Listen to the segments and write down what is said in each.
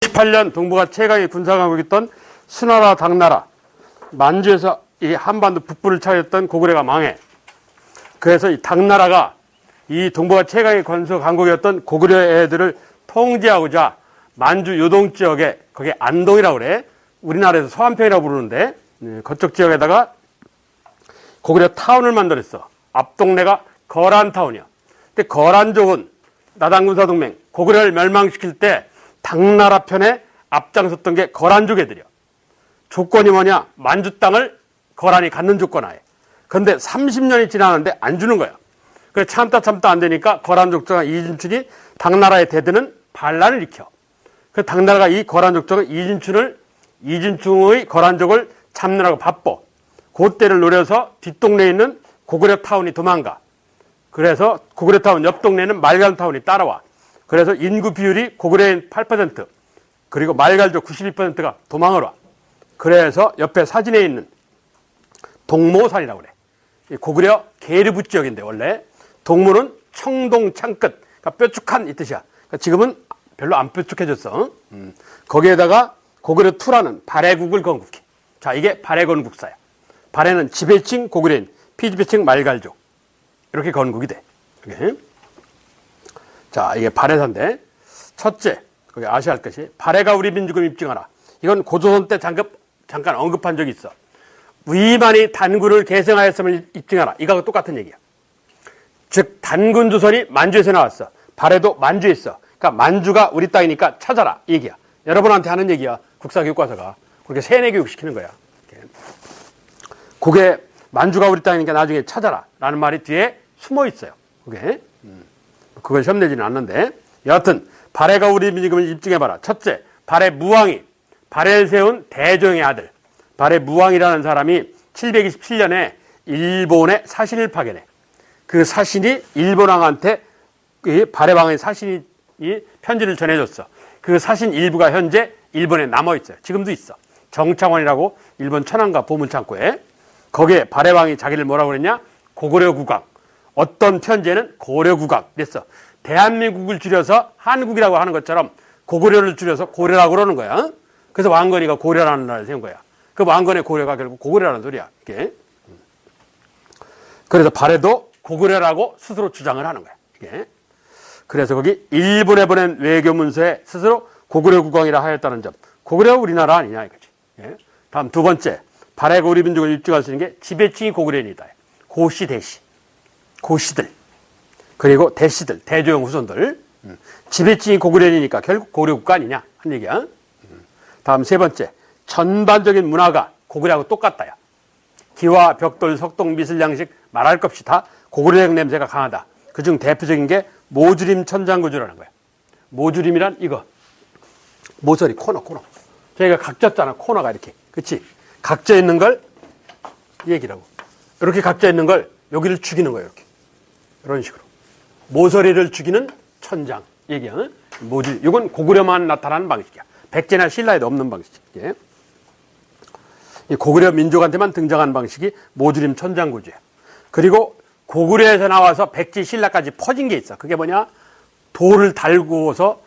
18년 동북아 최강의 군사강국이었던 수나라 당나라 만주에서 이 한반도 북부를 차지했던 고구려가 망해. 그래서 이 당나라가 이 동북아 최강의 군사강국이었던 고구려의 애들을 통제하고자 만주 요동 지역에, 거기 안동이라고 그래, 우리나라에서 서안평이라고 부르는데, 그쪽 지역에다가 고구려 타운을 만들었어. 앞동네가 거란타운이야. 근데 거란족은 나당군사동맹 고구려를 멸망시킬 때 당나라 편에 앞장섰던 게 거란족 애들이야. 조건이 뭐냐? 만주 땅을 거란이 갖는 조건하에. 근데 30년이 지나는데 안 주는 거야. 그래 참다 안 되니까 거란족 장 이진춘이 당나라에 대드는 반란을 일으켜. 그 당나라가 이 거란족 장 이진충의 거란족을 잡느라고 바빠. 그때를 노려서 뒷동네에 있는 고구려 타운이 도망가. 그래서 고구려 타운 옆 동네는 말갈 타운이 따라와. 그래서 인구 비율이 고구려인 8%, 그리고 말갈족 92%가 도망을 와. 그래서 옆에 사진에 있는 동모산이라고 그래. 고구려 계류부 지역인데 원래 동모는 청동 창끝, 그러니까 뾰족한 이 뜻이야. 그러니까 지금은 별로 안 뾰족해졌어. 거기에다가 고구려 투라는 발해국을 건국해. 자, 이게 발해 건국사야. 발해는 지배층 고구려인, 피지배층 말갈족. 이렇게 건국이 돼. 이렇게. 자, 이게 발해사인데, 첫째, 거기 아셔야 할 것이, 발해가 우리 민족을 입증하라. 이건 고조선 때 잠깐 언급한 적이 있어. 위만이 단군을 계승하였음을 입증하라. 이거하고 똑같은 얘기야. 즉, 단군 조선이 만주에서 나왔어. 발해도 만주에 있어. 그러니까 만주가 우리 땅이니까 찾아라. 이 얘기야. 여러분한테 하는 얘기야. 국사교육과서가. 그렇게 세뇌교육 시키는 거야. 그게 만주가 우리 땅이니까 나중에 찾아라. 라는 말이 뒤에 숨어 있어요. 그게. 그걸 시험 내지는 않는데. 여하튼, 발해가 우리 민족을 입증해봐라. 첫째, 발해 무왕이 발해를 세운 대종의 아들. 발해 무왕이라는 사람이 727년에 일본에 사신을 파견해. 그 사신이 일본 왕한테 발해 왕의 사신이 편지를 전해줬어. 그 사신 일부가 현재 일본에 남아있어요. 지금도 있어. 정창원이라고 일본 천안가 보물창고에. 거기에 발해 왕이 자기를 뭐라고 그랬냐? 고구려 국왕. 어떤 편지에는 고려국왕 됐어. 대한민국을 줄여서 한국이라고 하는 것처럼 고구려를 줄여서 고려라고 그러는 거야. 그래서 왕건이가 고려라는 나라를 세운 거야. 그 왕건의 고려가 결국 고구려라는 소리야. 이게. 그래서 발해도 고구려라고 스스로 주장을 하는 거야. 이게. 그래서 거기 일본에 보낸 외교문서에 스스로 고구려 국왕이라 하였다는 점. 고구려 우리나라 아니냐 이거지. 예. 다음 두 번째, 발해가 우리 민족을 입증할 수 있는 게 지배층이 고구려인이다. 고씨 대씨. 고씨들, 그리고 대씨들, 대조영 후손들. 지배층이 고구려인이니까 결국 고려국가 아니냐 한 얘기야. 다음 세 번째, 전반적인 문화가 고구려하고 똑같다야. 기와, 벽돌, 석동, 미술, 양식 말할 것 없이 다 고구려적 냄새가 강하다. 그중 대표적인 게 모주림 천장구주라는 거야. 모주림이란 이거 모서리 코너. 저희가 각졌잖아. 코너가 이렇게. 그치? 각져 있는 걸 얘기라고. 이렇게 각져 있는 걸 여기를 죽이는 거예요. 이렇게. 이런 식으로. 모서리를 죽이는 천장. 얘기야. 모질. 이건 고구려만 나타나는 방식이야. 백제나 신라에도 없는 방식이야. 이 고구려 민족한테만 등장하는 방식이 모주림 천장구주야. 그리고 고구려에서 나와서 백제 신라까지 퍼진 게 있어. 그게 뭐냐? 돌을 달구어서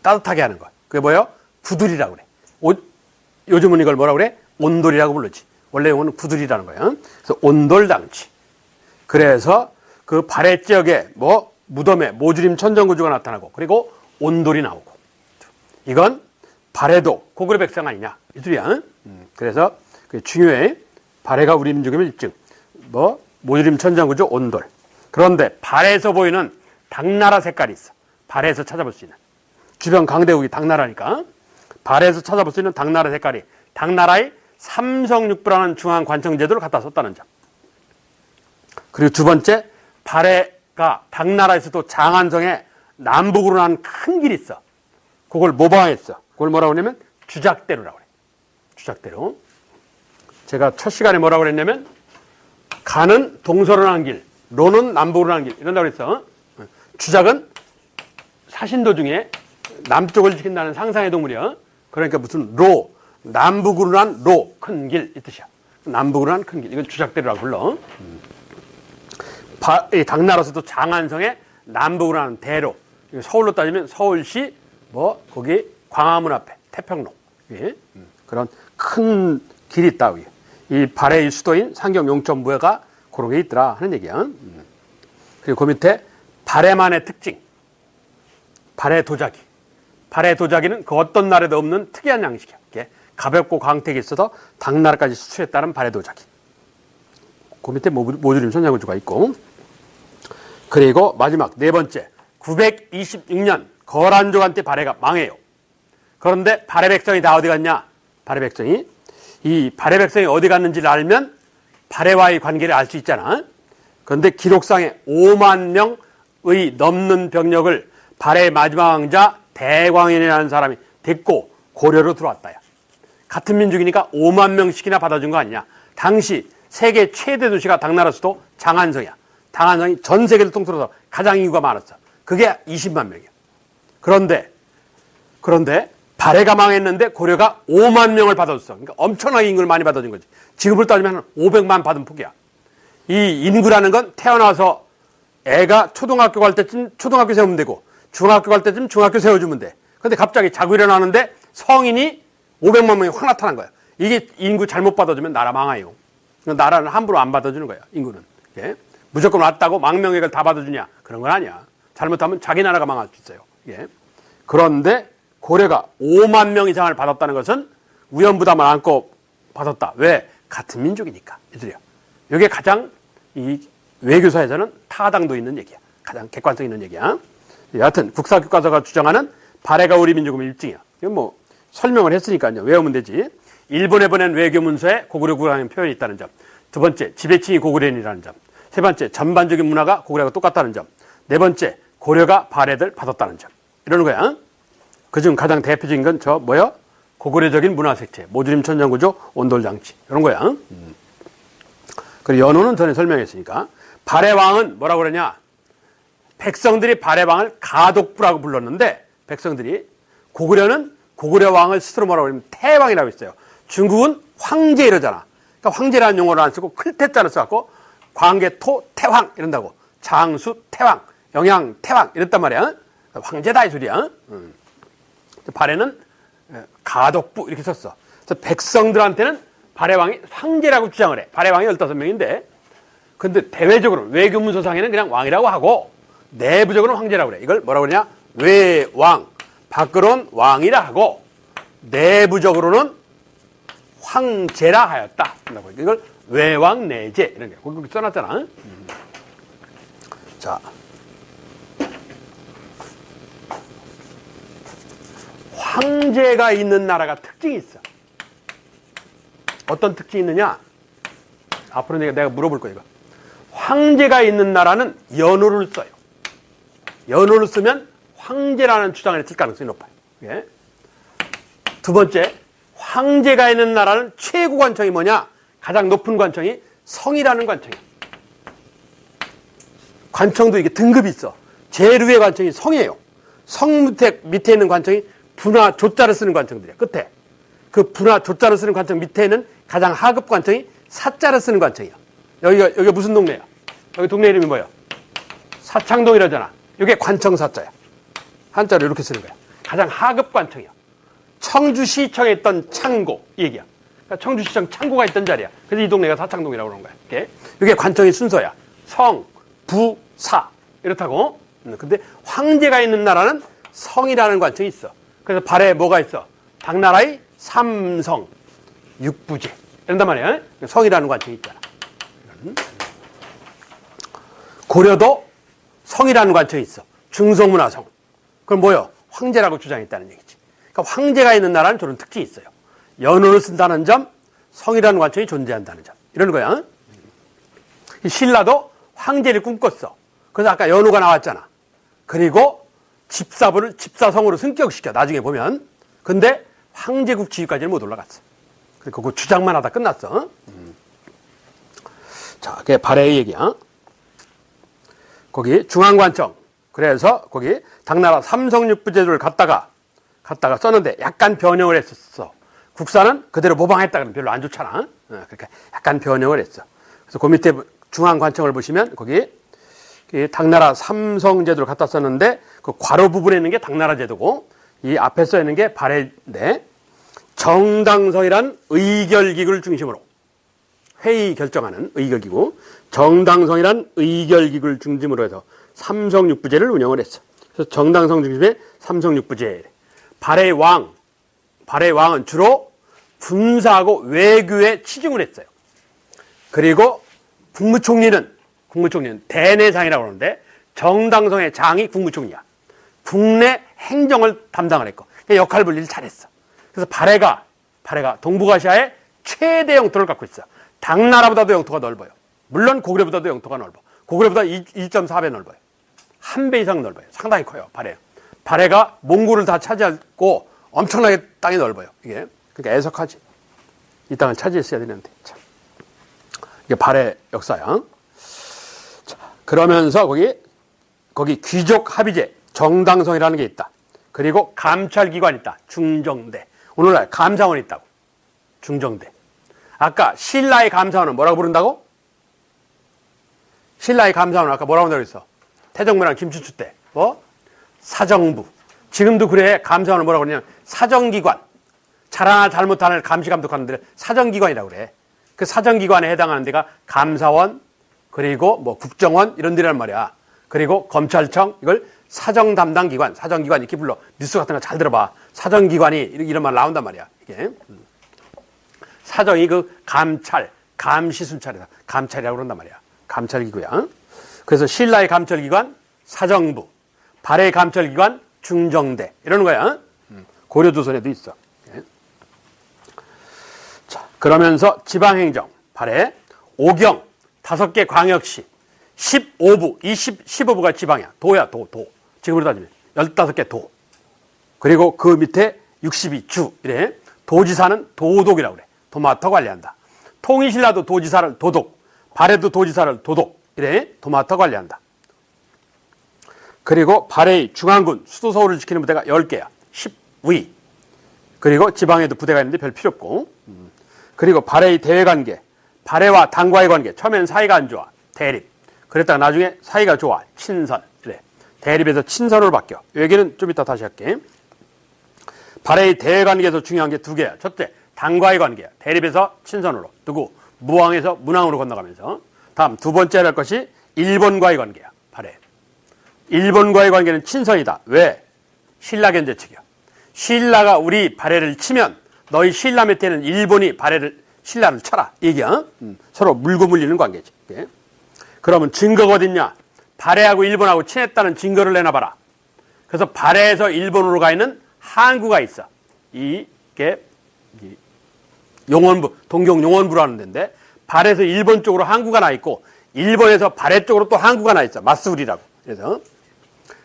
따뜻하게 하는 거. 그게 뭐예요? 구들이라고 그래. 요즘은 이걸 뭐라고 그래? 온돌이라고 부르지. 원래 용어는 구들이라는 거예요. 그래서 온돌장치. 그래서 그 발해 지역에 무덤에 모주림 천정구주가 나타나고, 그리고 온돌이 나오고. 이건 발해도 고구려 백성 아니냐 이 소리야. 그래서 그게 중요해. 발해가 우리 민족임을 입증. 모주림 천정구주 온돌. 그런데 발해에서 보이는 당나라 색깔이 있어. 발해에서 찾아볼 수 있는. 주변 강대국이 당나라니까. 발해에서 찾아볼 수 있는 당나라 색깔이 당나라의 삼성육부라는 중앙 관청 제도를 갖다 썼다는 점. 그리고 두 번째, 발해가 당나라에서도 장안성에 남북으로 난 큰 길이 있어. 그걸 모방했어. 그걸 뭐라고 하냐면 주작대로라고 그래. 주작대로. 제가 첫 시간에 뭐라고 그랬냐면 가는 동서로 난 길, 로는 남북으로 난 길 이런다고 그랬어. 주작은 사신도 중에 남쪽을 지킨다는 상상의 동물이야. 그러니까 무슨 남북으로 난 큰 길 이 뜻이야. 남북으로 난 큰 길. 이건 주작대로라고 불러. 당나라에서도 장안성에 남북으로 난 대로. 서울로 따지면 서울시 거기 광화문 앞에 태평로. 예? 그런 큰 길이 있다. 여기. 이 발해의 수도인 상경 용천부가 그런 게 있더라 하는 얘기야. 그리고 그 밑에 발해만의 특징. 발해 도자기. 발해 도자기는 그 어떤 나라에도 없는 특이한 양식이야. 이게 가볍고 광택이 있어서 당나라까지 수출했다는 발해 도자기. 그 밑에 모듈림 천장구조가 있고. 그리고 마지막 네 번째 926년 거란족한테 발해가 망해요. 그런데 발해 백성이 다 어디 갔냐? 발해 백성이 이 발해 백성이 어디 갔는지를 알면 발해와의 관계를 알 수 있잖아. 그런데 기록상에 5만 명의 넘는 병력을 발해의 마지막 왕자 대광인이라는 사람이 데리고 고려로 들어왔다야. 같은 민족이니까 5만 명씩이나 받아준 거 아니냐. 당시 세계 최대 도시가 당나라 수도 장안성이야. 장안성이 전 세계를 통틀어서 가장 인구가 많았어. 그게 20만 명이야. 그런데 발해가 망했는데 고려가 5만 명을 받아줬어. 그러니까 엄청나게 인구를 많이 받아준 거지. 지금으로 따지면 500만 받은 폭이야. 이 인구라는 건 태어나서 애가 초등학교 갈 때쯤 초등학교 세우면 되고 중학교 갈 때쯤 중학교 세워주면 돼. 근데 갑자기 자고 일어나는데 성인이 500만 명이 확 나타난 거야. 이게 인구 잘못 받아주면 나라 망해요. 나라는 함부로 안 받아주는 거야, 인구는. 예? 무조건 왔다고 망명액을 다 받아주냐? 그런 건 아니야. 잘못하면 자기 나라가 망할 수 있어요. 예? 그런데 고려가 5만 명 이상을 받았다는 것은 우연부담을 안고 받았다. 왜? 같은 민족이니까. 이들이요. 이게 가장 이 외교사에서는 타당도 있는 얘기야. 가장 객관성 있는 얘기야. 여하튼 국사교과서가 주장하는 발해가 우리 민족의 일증이야. 이건 뭐 설명을 했으니까요. 외우면 되지. 일본에 보낸 외교문서에 고구려 국왕의 표현이 있다는 점. 두 번째, 지배층이 고구려인이라는 점. 세 번째, 전반적인 문화가 고구려와 똑같다는 점. 네 번째, 고려가 발해를 받았다는 점. 이러는 거야. 그중 가장 대표적인 건 저 뭐야? 고구려적인 문화색채, 모듈림 천장구조, 온돌장치. 이런 거야. 그리고 연호는 전에 설명했으니까. 발해왕은 뭐라고 그러냐? 백성들이 발해왕을 가독부라고 불렀는데 백성들이 고구려는 고구려 왕을 스스로 뭐라고 그러면 태왕이라고 했어요. 중국은 황제 이러잖아. 그러니까 황제라는 용어를 안 쓰고 클태자를 써갖고 광개토 태왕 이런다고. 장수 태왕, 영양 태왕 이랬단 말이야. 황제다 이 소리야. 발해는 가독부 이렇게 썼어. 그래서 백성들한테는 발해왕이 황제라고 주장을 해. 발해왕이 15명인데 근데 대외적으로 외교문서상에는 그냥 왕이라고 하고 내부적으로는 황제라고 그래. 이걸 뭐라고 그러냐? 외왕. 밖으로는 왕이라 하고 내부적으로는 황제라 하였다. 이걸 외왕내제 이런 게 거기 써놨잖아. 자, 황제가 있는 나라가 특징이 있어. 어떤 특징이 있느냐? 앞으로 내가 물어볼 거야. 이거. 황제가 있는 나라는 연호를 써요. 연호를 쓰면 황제라는 주장을 했을 가능성이 높아요. 예? 두 번째, 황제가 있는 나라는 최고 관청이 뭐냐? 가장 높은 관청이 성이라는 관청이야. 관청도 이게 등급이 있어. 제일 위의 관청이 성이에요. 성 밑에 있는 관청이 분화 조자를 쓰는 관청들이야. 끝에. 그 분화 조자를 쓰는 관청 밑에는 가장 하급 관청이 사자를 쓰는 관청이야. 여기가 무슨 동네야? 여기 동네 이름이 뭐야? 사창동이라잖아. 이게 관청 사자야. 한자로 이렇게 쓰는 거야. 가장 하급 관청이야. 청주시청에 있던 창고 이 얘기야. 그러니까 청주시청 창고가 있던 자리야. 그래서 이 동네가 사창동이라고 그러는 거야. 이게 관청의 순서야. 성, 부, 사 이렇다고. 근데 황제가 있는 나라는 성이라는 관청이 있어. 그래서 발해에 뭐가 있어? 당나라의 삼성, 육부제 이런단 말이야. 성이라는 관청이 있잖아. 고려도 성이라는 관청이 있어. 중성문화성. 그럼 뭐요? 황제라고 주장했다는 얘기지. 그러니까 황제가 있는 나라는 저런 특징이 있어요. 연호를 쓴다는 점, 성이라는 관청이 존재한다는 점. 이러는 거야. 이 신라도 황제를 꿈꿨어. 그래서 아까 연호가 나왔잖아. 그리고 집사부를 집사성으로 승격시켜. 나중에 보면. 근데 황제국 지위까지는 못 올라갔어. 그리고 그 주장만 하다 끝났어. 자, 그게 발해의 얘기야. 거기 중앙관청. 그래서 거기 당나라 삼성육부제도를 갖다가 썼는데 약간 변형을 했었어. 국사는 그대로 모방했다 그러면 별로 안 좋잖아. 그러니까 약간 변형을 했어. 그래서 그 밑에 중앙관청을 보시면 거기 당나라 삼성제도를 갖다 썼는데 그 괄호 부분에 있는 게 당나라 제도고 이 앞에 써 있는 게 발해인데, 정당성이란 의결기구를 중심으로, 회의 결정하는 의결기구, 정당성이란 의결기구를 중심으로 해서 삼성육부제를 운영을 했어. 그래서 정당성 중심의 삼성육부제. 발해왕은 주로 군사하고 외교에 치중을 했어요. 그리고 국무총리는 대내장이라고 하는데, 정당성의 장이 국무총리야. 국내 행정을 담당을 했고, 역할 분리를 잘했어. 그래서 발해가 동북아시아의 최대 영토를 갖고 있어. 당나라보다도 영토가 넓어요. 물론 고구려보다도 영토가 넓어. 고구려보다 2.4배 넓어요. 한 배 이상 넓어요. 상당히 커요. 발해가 몽골을 다 차지하고 엄청나게 땅이 넓어요. 이게 그러니까 애석하지. 이 땅을 차지했어야 되는데. 자, 이게 발해 역사야. 자, 그러면서 거기 귀족 합의제, 정당성이라는 게 있다. 그리고 감찰기관이 있다. 중정대. 오늘날 감사원이 있다고. 중정대. 아까 신라의 감사원은 뭐라고 부른다고? 신라의 감사원은 아까 뭐라고 그랬어? 태종문왕 김춘추 때. 뭐? 사정부. 지금도 그래. 감사원은 뭐라고 그러냐면 사정기관. 잘하나 잘못하나 감시 감독하는 데를 사정기관이라고 그래. 그 사정기관에 해당하는 데가 감사원, 그리고 뭐 국정원 이런 데란 말이야. 그리고 검찰청, 이걸 사정 담당 기관, 사정기관 이렇게 불러. 뉴스 같은 거 잘 들어봐. 사정기관이 이런 말 나온단 말이야. 이게. 사정이 그 감시 순찰에서 감찰이라고 그런단 말이야. 감찰기구야. 그래서 신라의 감찰기관, 사정부, 발해의 감찰기관, 중정대 이러는 거야. 고려조선에도 있어. 자, 그러면서 지방행정, 발해, 오경, 5개 광역시, 15부, 15부가 지방이야. 도야, 도. 지금으로 따지면 15개 도. 그리고 그 밑에 62주, 이래. 도지사는 도독이라고 그래. 도맡아 관리한다. 통일신라도 도지사를 도독, 발해도 도지사를 도독, 이래. 도맡아 관리한다. 그리고 발해의 중앙군, 수도 서울을 지키는 부대가 10개야. 10위. 그리고 지방에도 부대가 있는데 별 필요 없고. 그리고 발해의 대외관계, 발해와 당과의 관계, 처음에는 사이가 안 좋아. 대립. 그랬다가 나중에 사이가 좋아. 친선. 그래. 대립에서 친선으로 바뀌어. 이 얘기는 좀 이따 다시 할게. 발해의 대외관계에서 중요한 게 2개야. 첫째, 당과의 관계야. 대립에서 친선으로. 누구? 무왕에서 문왕으로 건너가면서. 다음, 2번째 할 것이 일본과의 관계야. 발해. 일본과의 관계는 친선이다. 왜? 신라 견제책이야. 신라가 우리 발해를 치면 너희 신라 밑에는 일본이 신라를 쳐라. 얘기야. 서로 물고 물리는 관계지. 예. 그러면 증거가 어딨냐? 발해하고 일본하고 친했다는 증거를 내놔봐라. 그래서 발해에서 일본으로 가 있는 항구가 있어. 이게 용원부, 동경 용원부라는 데인데, 발해에서 일본 쪽으로 항구가 나 있고 일본에서 발해 쪽으로 또 항구가 나 있어. 마스우리라고. 그래서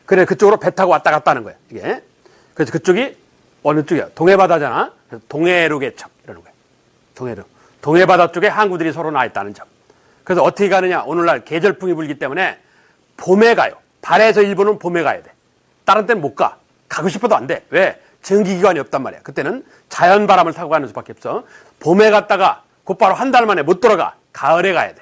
그래, 그쪽으로 배 타고 왔다 갔다 하는 거야. 이게. 그래서 그쪽이 어느 쪽이야? 동해바다잖아. 그래서 동해로개척 이러는 거야. 동해바다 쪽에 항구들이 서로 나 있다는 점. 그래서 어떻게 가느냐? 오늘날 계절풍이 불기 때문에 봄에 가요. 발해에서 일본은 봄에 가야 돼. 다른 때는 못 가. 가고 싶어도 안 돼. 왜? 전기기관이 없단 말이야. 그때는 자연바람을 타고 가는 수밖에 없어. 봄에 갔다가 곧바로 한 달 만에 못 돌아가. 가을에 가야 돼.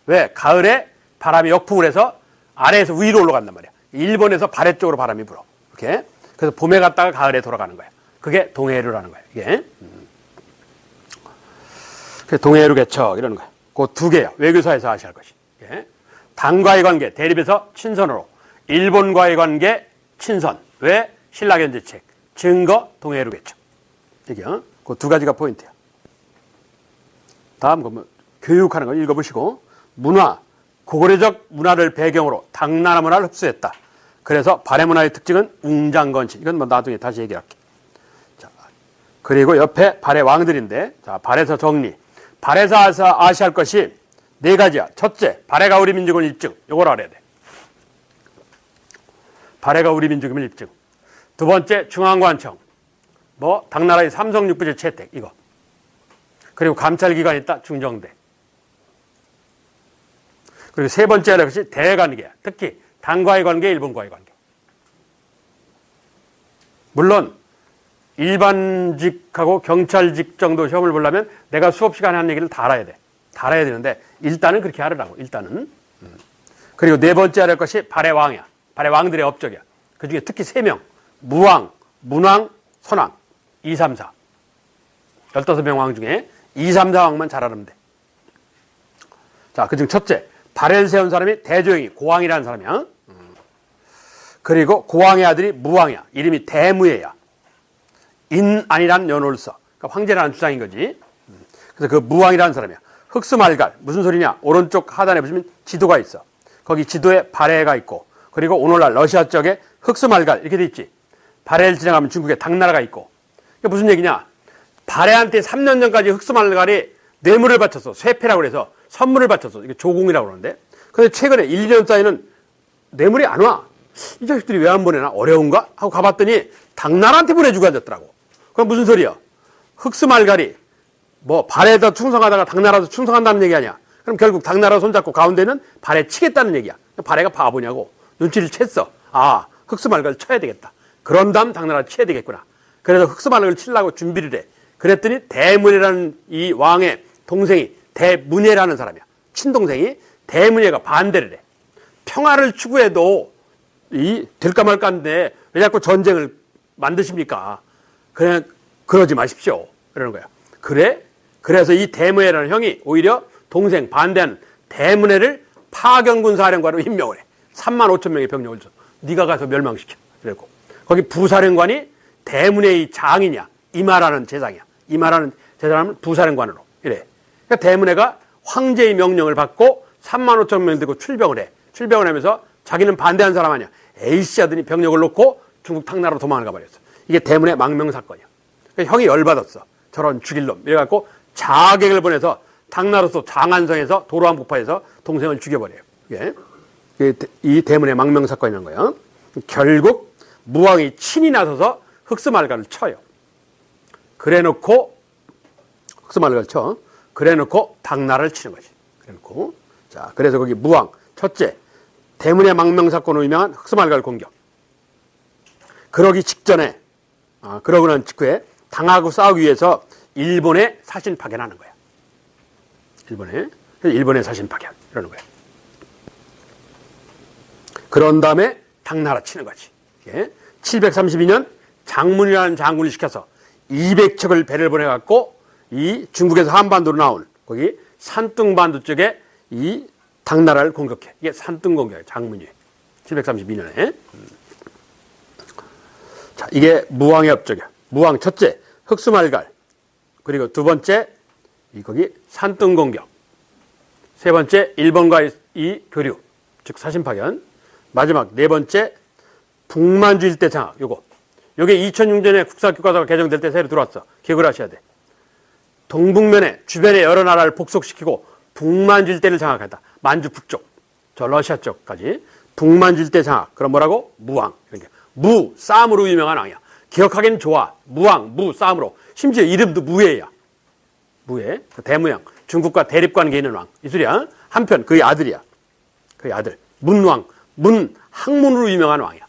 왜? 가을에 바람이 역풍을 해서 아래에서 위로 올라간단 말이야. 일본에서 발해 쪽으로 바람이 불어. 이렇게. 그래서 봄에 갔다가 가을에 돌아가는 거야. 그게 동해류라는 거야. 이게. 그래서 동해류 개척 이러는 거야. 그 2개야. 외교사에서 아셔야 할 것이. 예. 당과의 관계, 대립에서 친선으로. 일본과의 관계, 친선. 왜? 신라 견제책. 증거, 동해류 개척. 이게 그 2가지가 포인트야. 다음 그러면 교육하는 거 읽어보시고. 문화, 고구려적 문화를 배경으로 당나라 문화를 흡수했다. 그래서 발해 문화의 특징은 웅장건치. 이건 뭐 나중에 다시 얘기할게. 자, 그리고 옆에 발해 왕들인데, 자, 발해서 정리. 발해서 아시할 것이 4가지야. 첫째, 발해가 우리 민족을 입증. 요걸 알아야 돼. 발해가 우리 민족임을 입증. 2번째, 중앙관청. 뭐 당나라의 삼성육부제 채택. 이거. 그리고 감찰기관이 있다. 중정대. 그리고 3번째 할 것이 대관계야. 특히 당과의 관계, 일본과의 관계. 물론 일반직하고 경찰직 정도 시험을 보려면 내가 수업 시간에 한 얘기를 다 알아야 돼. 다 알아야 되는데 일단은 그렇게 하라고. 일단은. 그리고 4번째 할 것이 발해왕이야. 발해왕들의 업적이야. 그중에 특히 3명. 무왕, 문왕, 선왕, 2, 3, 4. 15명 왕 중에 2, 3, 4왕만 잘 알으면 돼. 자, 그중 첫째, 발해를 세운 사람이 대조영이 고왕이라는 사람이야. 그리고 고왕의 아들이 무왕이야. 이름이 대무예야. 인안이라는 연월서. 그러니까 황제라는 주장인 거지. 그래서 그 무왕이라는 사람이야. 흑수말갈. 무슨 소리냐? 오른쪽 하단에 보시면 지도가 있어. 거기 지도에 발해가 있고, 그리고 오늘날 러시아 쪽에 흑수말갈 이렇게 돼 있지. 발해를 지나가면 중국에 당나라가 있고. 이게 무슨 얘기냐? 발해한테 3년 전까지 흑수말갈이 뇌물을 바쳤어. 쇠패라고 그래서 선물을 바쳤어. 이게 조공이라고 그러는데. 근데 최근에 1, 2년 사이는 뇌물이 안 와. 이 자식들이 왜 안 보내나? 어려운가? 하고 가봤더니 당나라한테 보내주고 앉았더라고. 그럼 무슨 소리야? 흑수말갈이 뭐 발해도 충성하다가 당나라도 충성한다는 얘기 아니야? 그럼 결국 당나라 손잡고 가운데는 발해 치겠다는 얘기야. 발해가 바보냐고. 눈치를 챘어. 아, 흑수말갈 쳐야 되겠다. 그런 다음 당나라 쳐야 되겠구나. 그래서 흑수말갈을 치려고 준비를 해. 그랬더니 대문예라는 이 왕의 동생이 대문예라는 사람이야. 친동생이 대문예가 반대를 해. 평화를 추구해도 될까 말까 한데 왜 자꾸 전쟁을 만드십니까? 그냥 그러지 마십시오. 이러는 거야. 그래? 그래서 이 대문예라는 형이 오히려 동생 반대하는 대문예를 파경군사령관으로 임명을 해. 3만 5천 명의 병력을 줘. 네가 가서 멸망시켜. 그랬고 거기 부사령관이 대문예의 장이냐 이마라는 제장이야. 이마라는 제장을 부사령관으로 이래. 그러니까 대문예가 황제의 명령을 받고 3만 5천 명 들고 출병을 해. 출병을 하면서 자기는 반대한 사람 아니야. 에이씨 하더니 병력을 놓고 중국 당나라로 도망을 가버렸어. 이게 대문예 망명사건이야. 그러니까 형이 열받았어. 저런 죽일 놈. 이래갖고 자객을 보내서 당나라도 장안성에서 도로안북파에서 동생을 죽여버려요. 이게 이 대문예 망명사건이라는 거예요. 결국 무왕이 친히 나서서 흑수말갈을 쳐요. 그래놓고 흑수말갈을 쳐. 그래놓고 당나라를 치는 거지. 그래놓고 자 그래서 거기 무왕 첫째 대문예 망명사건으로 유명한 흑수말갈 공격. 그러기 직전에 그러고 난 직후에 당하고 싸우기 위해서 일본에 사신 파견하는 거야. 일본에 사신 파견 이러는 거야. 그런 다음에 당나라 치는 거지. 732년 장문이라는 장군을 시켜서 200척을 배를 보내갖고 이 중국에서 한반도로 나온 거기 산둥반도 쪽에 이 당나라를 공격해. 이게 산둥 공격이야. 장문이 732년에. 자, 이게 무왕의 업적이야. 무왕 첫째 흑수말갈, 그리고 두 번째 거기 산둥 공격, 세 번째 일본과의 이 교류, 즉 사신 파견, 마지막 네 번째 북만주 일대 장악. 요게 2006년에 국사교과서가 개정될 때 새로 들어왔어. 기억을 하셔야 돼. 동북면에 주변의 여러 나라를 복속시키고 북만주 일대를 장악했다. 만주 북쪽, 저 러시아 쪽까지 북만주 일대 장악. 그럼 뭐라고? 무왕. 무, 싸움으로 유명한 왕이야. 기억하기는 좋아. 무왕, 무, 싸움으로. 심지어 이름도 무예야. 무예. 대무양. 중국과 대립관계에 있는 왕. 이 소리야. 한편 그의 아들이야. 그의 아들. 문왕. 문, 학문으로 유명한 왕이야.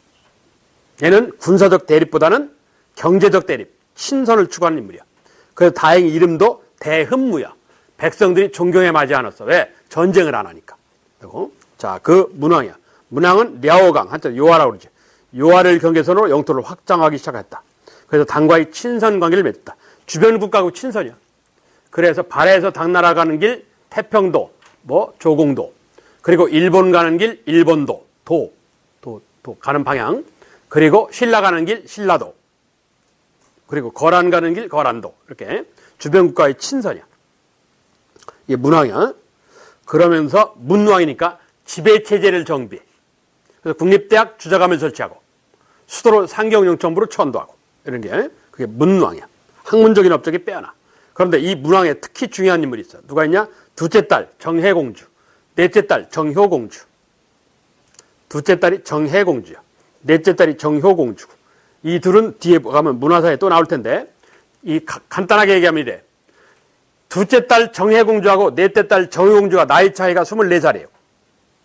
얘는 군사적 대립보다는 경제적 대립, 친선을 추구하는 인물이야. 그래서 다행히 이름도 대흠무야. 백성들이 존경에 맞지 않았어. 왜? 전쟁을 안 하니까. 그리고 자, 그 문왕이야. 문왕은 랴오강, 한자 요하라고 그러지. 요하를 경계선으로 영토를 확장하기 시작했다. 그래서 당과의 친선 관계를 맺었다. 주변 국가하고 친선이야. 그래서 발해에서 당나라 가는 길 태평도, 조공도, 그리고 일본 가는 길 일본도, 도 가는 방향, 그리고 신라 가는 길 신라도, 그리고 거란 가는 길 거란도, 이렇게 주변 국가의 친선이야. 이게 문왕이야. 그러면서 문왕이니까 지배체제를 정비해. 그래서 국립대학 주자감을 설치하고 수도로 상경영천부로 천도하고 이런 게 그게 문왕이야. 학문적인 업적이 빼어나. 그런데 이 문왕에 특히 중요한 인물이 있어. 누가 있냐? 둘째 딸 정혜공주, 넷째 딸 정효공주. 둘째 딸이 정혜공주야. 넷째 딸이 정효공주고. 이 둘은 뒤에 가면 문화사에 또 나올 텐데 간단하게 얘기하면 이래. 둘째 딸 정혜공주하고 넷째 딸 정효공주가 나이 차이가 24살이에요.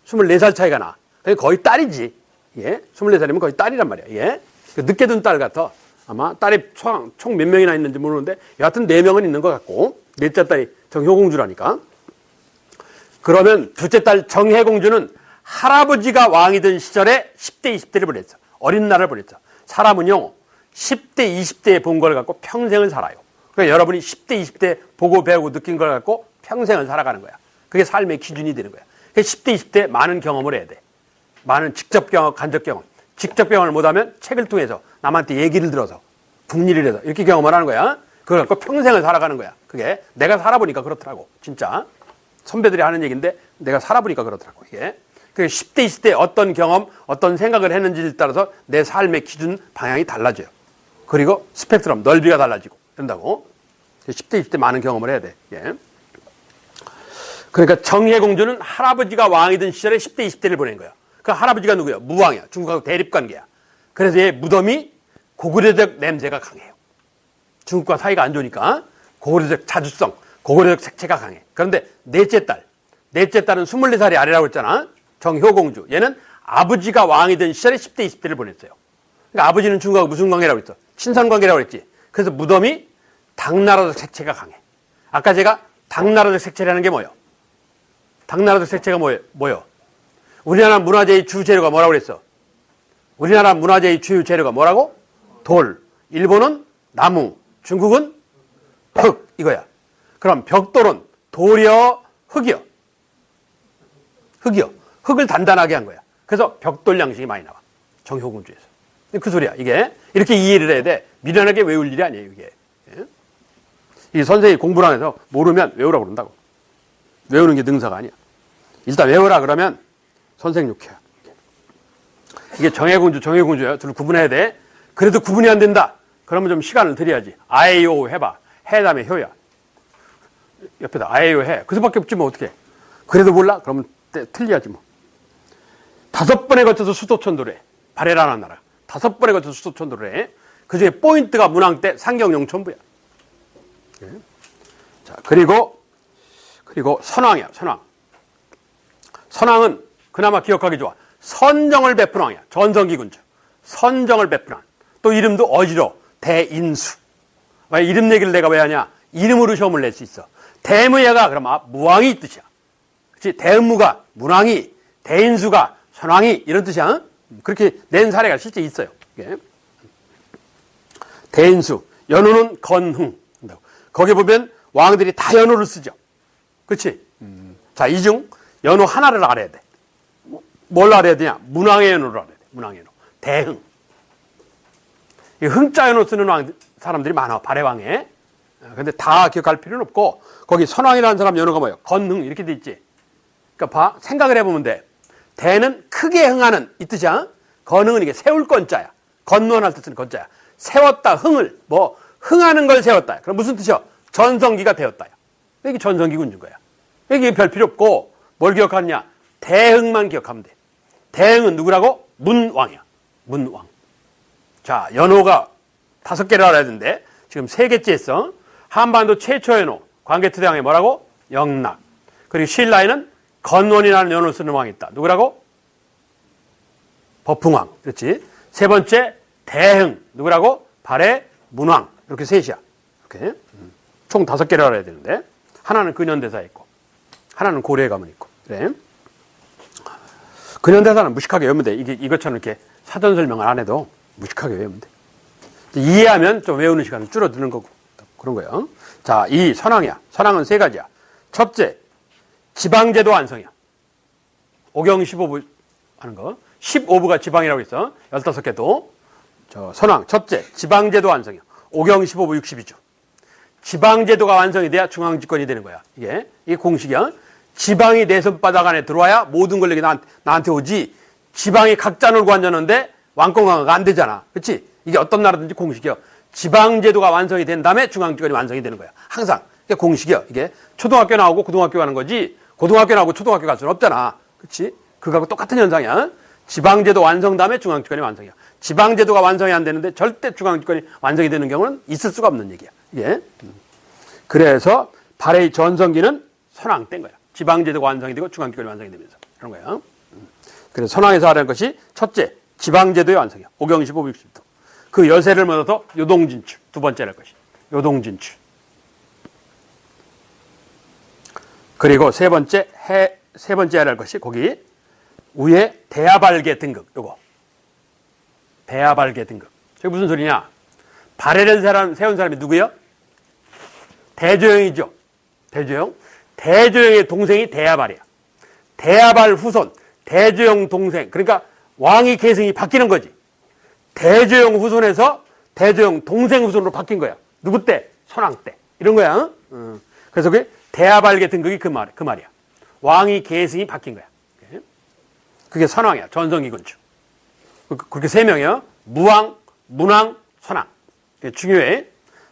24살 차이가 나. 거의 딸이지. 예? 24살이면 거의 딸이란 말이야. 예? 늦게 둔 딸 같아. 아마 딸이 총 몇 명이나 있는지 모르는데 여하튼 4명은 있는 것 같고 넷째 딸이 정효공주라니까. 그러면 둘째 딸 정혜공주는 할아버지가 왕이던 시절에 10대, 20대를 보냈어. 어린 날을 보냈어. 사람은요 10대, 20대에 본 걸 갖고 평생을 살아요. 그러니까 여러분이 10대, 20대 보고 배우고 느낀 걸 갖고 평생을 살아가는 거야. 그게 삶의 기준이 되는 거야. 그러니까 10대, 20대 많은 경험을 해야 돼. 많은 직접 경험, 간접 경험. 직접 경험을 못하면 책을 통해서 남한테 얘기를 들어서 북일을 해서 이렇게 경험을 하는 거야. 그걸 갖고 평생을 살아가는 거야. 그게 내가 살아보니까 그렇더라고. 진짜. 선배들이 하는 얘기인데 내가 살아보니까 그렇더라고. 이게. 그 10대, 20대 어떤 경험, 어떤 생각을 했는지에 따라서 내 삶의 기준, 방향이 달라져요. 그리고 스펙트럼, 넓이가 달라지고 된다고. 10대, 20대 많은 경험을 해야 돼. 예. 그러니까 정혜공주는 할아버지가 왕이던 시절에 10대, 20대를 보낸 거야. 그 할아버지가 누구야? 무왕이야. 중국하고 대립관계야. 그래서 얘 무덤이 고구려적 냄새가 강해요. 중국과 사이가 안 좋으니까 고구려적 자주성, 고구려적 색채가 강해. 그런데 넷째 딸은 24살이 아래라고 했잖아. 정효공주. 얘는 아버지가 왕이던 시절에 10대, 20대를 보냈어요. 그러니까 아버지는 중국하고 무슨 관계라고 했어? 친선관계라고 했지. 그래서 무덤이 당나라적 색채가 강해. 아까 제가 당나라적 색채라는 게 뭐예요? 당나라적 색채가 뭐예요? 우리나라 문화재의 주 재료가 뭐라고 그랬어? 우리나라 문화재의 주요 재료가 뭐라고? 돌. 일본은 나무. 중국은 흙. 이거야. 그럼 벽돌은 돌이여, 흙이여. 흙이여. 흙을 단단하게 한 거야. 그래서 벽돌 양식이 많이 나와. 정효공주에서. 그 소리야. 이게 이렇게 이해를 해야 돼. 미련하게 외울 일이 아니에요. 이게. 이 선생님이 공부를 안 해서 모르면 외우라고 그런다고. 외우는 게 능사가 아니야. 일단 외우라 그러면 선생 욕해요. 이게 정혜공주야. 둘 구분해야 돼. 그래도 구분이 안 된다. 그러면 좀 시간을 들여야지. 아에요 해봐. 해 다음에 효야. 옆에다 아에요 해. 그 수밖에 없지 뭐 어떡해. 그래도 몰라? 그러면 틀려야지 뭐. 5번에 거쳐서 수도천도를 해. 발해라는 나라. 5번에 거쳐서 수도천도를 해. 그중에 포인트가 문왕 때 상경영천부야. 네. 자, 그리고 선왕이야. 선왕은 그나마 기억하기 좋아. 선정을 베푼 왕이야. 전성기 군주. 선정을 베푼 왕. 또 이름도 어지러워. 대인수. 왜 이름 얘기를 내가 왜 하냐? 이름으로 시험을 낼 수 있어. 대무예가 그럼 무왕이 뜻이야. 그렇지? 대무가 문왕이, 대인수가 선왕이 이런 뜻이야. 그렇게 낸 사례가 실제 있어요. 이게. 대인수. 연호는 건흥. 거기 보면 왕들이 다 연호를 쓰죠. 그렇지? 자, 이 중 연호 하나를 알아야 돼. 뭘 알아야 되냐? 문왕의 연호를 알아야 돼. 문왕의 연호. 대흥. 이 흥자 연호 쓰는 사람들이 많아. 발해왕에. 근데 다 기억할 필요는 없고 거기 선왕이라는 사람 연호가 뭐예요? 건흥 이렇게 돼 있지. 그러니까 생각을 해보면 돼. 대는 크게 흥하는 이 뜻이야. 건흥은 이게 세울 건자야. 건너할 때 쓰는 건자야. 세웠다 흥을 흥하는 걸 세웠다. 그럼 무슨 뜻이야? 전성기가 되었다. 이게 전성기 군주인 거야. 이게 별 필요 없고 뭘 기억하느냐? 대흥만 기억하면 돼. 대흥은 누구라고? 문왕이야. 문왕. 자, 연호가 5개를 알아야 되는데 지금 3개째 했어. 한반도 최초 연호 광개토대왕이 뭐라고? 영락. 그리고 신라에는 건원이라는 연호를 쓰는 왕이 있다. 누구라고? 법흥왕. 그렇지? 세 번째 대흥. 누구라고? 발해 문왕. 이렇게 셋이야. 이렇게. 총 5개를 알아야 되는데 하나는 근현대사에 있고 하나는 고려에 가면 있고. 그래. 근현대사는 무식하게 외우면 돼. 이것처럼 이렇게 사전 설명을 안 해도 무식하게 외우면 돼. 이해하면 좀 외우는 시간은 줄어드는 거고. 그런 거예요. 자, 이 선왕이야. 선왕은 3가지야. 첫째, 지방제도 완성이야. 오경 15부 하는 거. 15부가 지방이라고 있어. 15개도. 선왕. 첫째, 지방제도 완성이야. 오경 15부 62주. 지방제도가 완성이 돼야 중앙집권이 되는 거야. 이게 공식이야. 지방이 내 손바닥 안에 들어와야 모든 권력이 나한테 오지. 지방이 각자 놀고 앉았는데 왕권 강화가 안 되잖아. 그렇지? 이게 어떤 나라든지 공식이야. 지방제도가 완성이 된 다음에 중앙집권이 완성이 되는 거야. 항상. 이게 공식이야. 이게 초등학교 나오고 고등학교 가는 거지. 고등학교 나오고 초등학교 갈 수는 없잖아. 그렇지? 그거하고 똑같은 현상이야. 지방제도 완성 다음에 중앙집권이 완성이야. 지방제도가 완성이 안 되는데 절대 중앙집권이 완성이 되는 경우는 있을 수가 없는 얘기야. 이게. 그래서 발해의 전성기는 선왕 때인 거야. 지방제도가 완성이 되고 중앙집권이 완성이 되면서. 그런 거야. 그래서 선왕에서 하라는 것이 첫째, 지방제도의 완성이야. 오경 15부 60도. 그 여세를 mod어서 요동진출. 2번째를 할 것이. 요동진출. 그리고 세 번째 할 것이 거기 위에 대하발계 등급. 요거. 대하발계 등급. 저게 무슨 소리냐? 발해를 세운 사람이 누구예요? 대조영이죠. 대조영. 대조영의 동생이 대야발이야. 대야발 후손, 대조영 동생. 그러니까 왕위 계승이 바뀌는 거지. 대조영 후손에서 대조영 동생 후손으로 바뀐 거야. 누구 때? 선왕 때. 이런 거야. 그래서 그게 대야발계 등극이 그 말이야. 왕위 계승이 바뀐 거야. 그게 선왕이야. 전성기군주. 그렇게 세 명이요. 무왕, 문왕, 선왕. 중요해.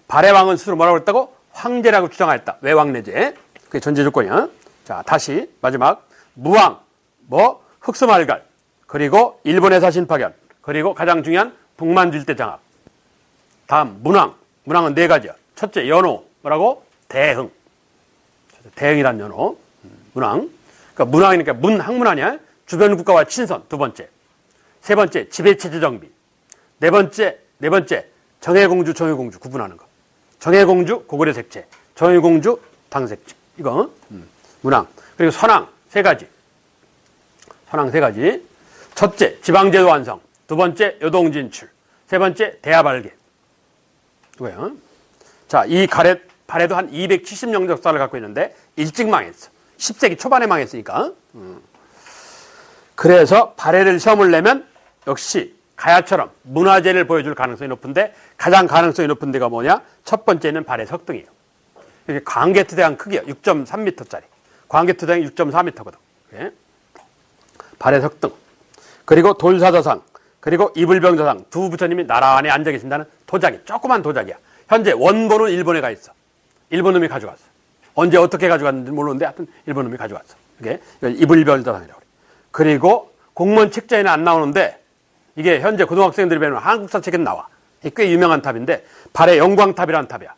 발해왕은 스스로 뭐라고 했다고? 황제라고 주장하였다. 외왕내제. 그게 전제 조건이야. 자, 다시 마지막. 무왕, 흑수말갈, 그리고 일본의 사신 파견, 그리고 가장 중요한 북만주일대 장악. 다음 문왕. 문왕은 네 가지야. 첫째 연호. 뭐라고? 대흥. 대흥이란 연호. 문왕. 그러니까 문왕이니까 학문하냐? 주변 국가와 친선. 두 번째. 세 번째 지배체제 정비. 네 번째 정해공주, 정해공주 구분하는 거. 정해공주 고구려 색채, 정해공주 당색채. 이거 문왕. 그리고 선왕 세 가지. 선왕 세 가지. 첫째 지방제도 완성. 두 번째 요동진출. 세 번째 대야발계. 이거예요. 자, 이 발해도 한 270년 역사를 갖고 있는데 일찍 망했어. 10세기 초반에 망했으니까. 그래서 발해를 시험을 내면 역시 가야처럼 문화재를 보여줄 가능성이 높은데 가장 가능성이 높은 데가 뭐냐? 첫 번째는 발해 석등이에요. 이게 광개토대왕 크기요. 6.3m짜리. 광개토대왕이 6.4m거든. 예? 발해 석등. 그리고 돌사저상. 그리고 이불병저상. 두 부처님이 나란히 앉아 계신다는 도자기. 조그만 도자기야. 현재 원본은 일본에 가 있어. 일본 놈이 가져갔어. 언제 어떻게 가져갔는지 모르는데 하여튼 일본 놈이 가져갔어. 이게 이불병저상이라고 그래. 그리고 공무원 책자에는 안 나오는데 이게 현재 고등학생들이 배우는 한국사 책에는 나와. 꽤 유명한 탑인데 발해 영광탑이라는 탑이야.